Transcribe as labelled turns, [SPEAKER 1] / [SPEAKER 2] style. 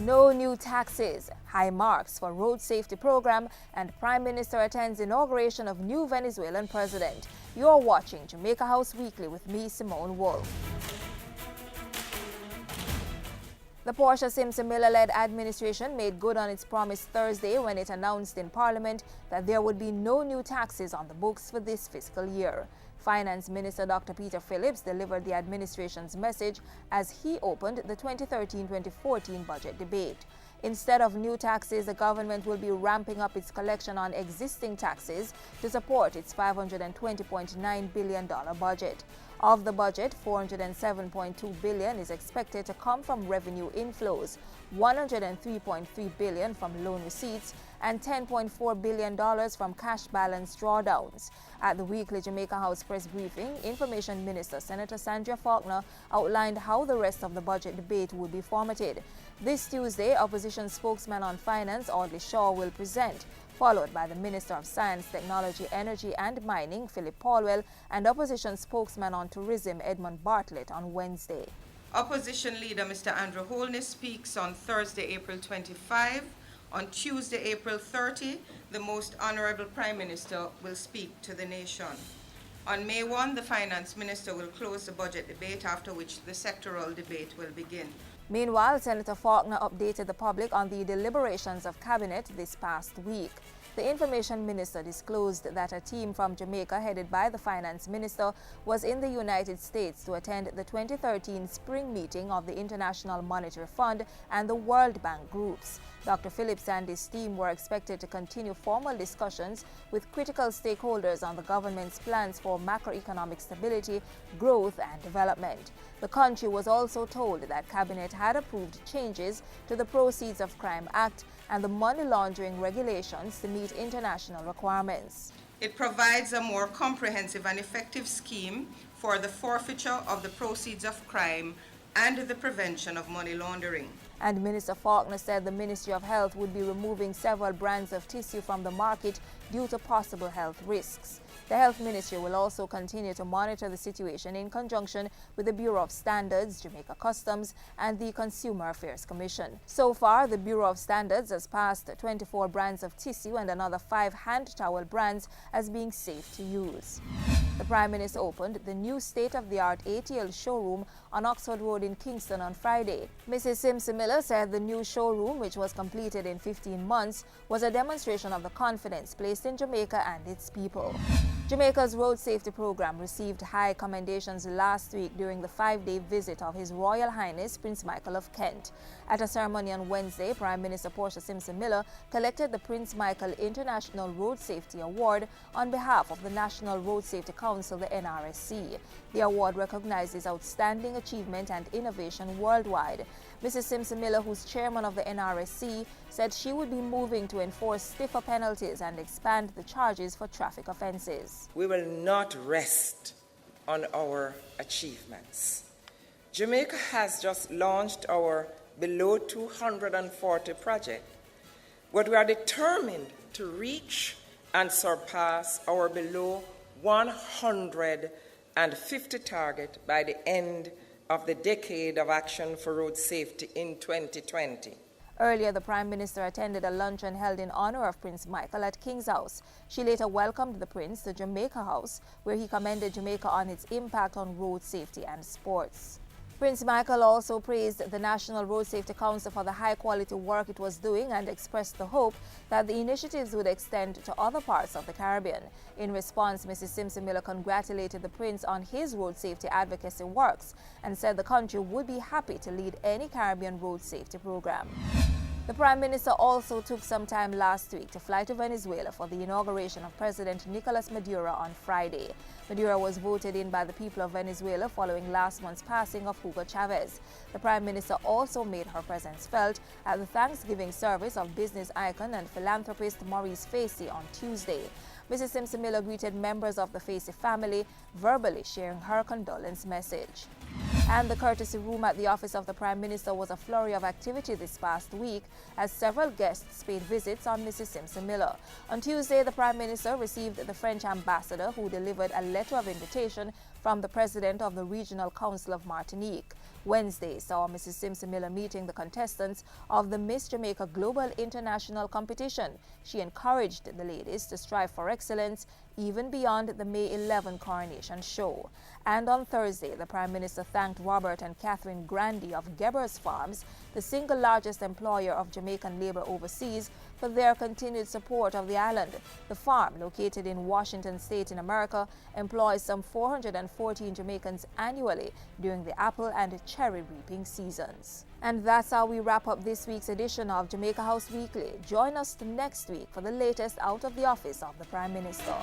[SPEAKER 1] No new taxes, high marks for road safety program, and Prime Minister attends inauguration of new Venezuelan president. You are watching Jamaica House Weekly with me, Simone Wolf. The Portia Simpson-Miller-led administration made good on its promise Thursday when it announced in Parliament that there would be no new taxes on the books for this fiscal year. Finance Minister Dr. Peter Phillips delivered the administration's message as he opened the 2013-2014 budget debate. Instead of new taxes, the government will be ramping up its collection on existing taxes to support its $520.9 billion budget. Of the budget, $407.2 billion is expected to come from revenue inflows, $103.3 billion from loan receipts, and $10.4 billion from cash balance drawdowns. At the weekly Jamaica House press briefing, Information Minister Senator Sandra Faulkner outlined how the rest of the budget debate would be formatted. This Tuesday, Opposition spokesman on Finance Audley Shaw will present, followed by the Minister of Science, Technology, Energy and Mining, Philip Paulwell, and Opposition spokesman on Tourism, Edmund Bartlett, on Wednesday.
[SPEAKER 2] Opposition leader Mr. Andrew Holness speaks on Thursday, April 25. On Tuesday, April 30, the Most Honorable Prime Minister will speak to the nation. On May 1, the Finance Minister will close the budget debate, after which the sectoral debate will begin.
[SPEAKER 1] Meanwhile, Senator Faulkner updated the public on the deliberations of Cabinet this past week. The Information Minister disclosed that a team from Jamaica headed by the Finance Minister was in the United States to attend the 2013 spring meeting of the International Monetary Fund and the World Bank groups. Dr. Phillips and his team were expected to continue formal discussions with critical stakeholders on the government's plans for macroeconomic stability, growth and development. The country was also told that Cabinet had approved changes to the Proceeds of Crime Act and the money laundering regulations to meet international requirements.
[SPEAKER 2] It provides a more comprehensive and effective scheme for the forfeiture of the proceeds of crime and the prevention of money laundering.
[SPEAKER 1] And Minister Faulkner said the Ministry of Health would be removing several brands of tissue from the market due to possible health risks. The Health Ministry will also continue to monitor the situation in conjunction with the Bureau of Standards, Jamaica Customs, and the Consumer Affairs Commission. So far, the Bureau of Standards has passed 24 brands of tissue and another 5 hand towel brands as being safe to use. The Prime Minister opened the new state-of-the-art ATL showroom on Oxford Road in Kingston on Friday. Mrs. Simpson-Miller said the new showroom, which was completed in 15 months, was a demonstration of the confidence placed in Jamaica and its people. Jamaica's road safety program received high commendations last week during the 5-day visit of His Royal Highness Prince Michael of Kent. At a ceremony on Wednesday, Prime Minister Portia Simpson-Miller collected the Prince Michael International Road Safety Award on behalf of the National Road Safety Council, the NRSC. The award recognizes outstanding achievement and innovation worldwide. Mrs. Simpson-Miller, who's chairman of the NRSC, said she would be moving to enforce stiffer penalties and expand the charges for traffic offenses.
[SPEAKER 3] We will not rest on our achievements. Jamaica has just launched our Below 240 project, but we are determined to reach and surpass our below 150 target by the end of the decade of action for road safety in 2020.
[SPEAKER 1] Earlier, the Prime Minister attended a luncheon held in honor of Prince Michael at King's House. She later welcomed the Prince to Jamaica House, where he commended Jamaica on its impact on road safety and sports. Prince Michael also praised the National Road Safety Council for the high-quality work it was doing and expressed the hope that the initiatives would extend to other parts of the Caribbean. In response, Mrs. Simpson-Miller congratulated the Prince on his road safety advocacy works and said the country would be happy to lead any Caribbean road safety program. The Prime Minister also took some time last week to fly to Venezuela for the inauguration of President Nicolas Maduro on Friday. Maduro was voted in by the people of Venezuela following last month's passing of Hugo Chavez. The Prime Minister also made her presence felt at the Thanksgiving service of business icon and philanthropist Maurice Facey on Tuesday. Mrs. Simpson-Miller greeted members of the Facey family, verbally sharing her condolence message. And the courtesy room at the office of the Prime Minister was a flurry of activity this past week as several guests paid visits on Mrs. Simpson-Miller. On Tuesday, the Prime Minister received the French ambassador, who delivered a letter of invitation from the president of the Regional Council of Martinique. Wednesday saw Mrs. Simpson Miller meeting the contestants of the Miss Jamaica Global International Competition. She encouraged the ladies to strive for excellence even beyond the May 11 coronation show. And on Thursday, the Prime Minister thanked Robert and Catherine Grandy of Gebers Farms, the single largest employer of Jamaican labor overseas, for their continued support of the island. The farm, located in Washington State in America, employs some 414 Jamaicans annually during the apple and cherry reaping seasons. And that's how we wrap up this week's edition of Jamaica House Weekly. Join us next week for the latest out of the office of the Prime Minister.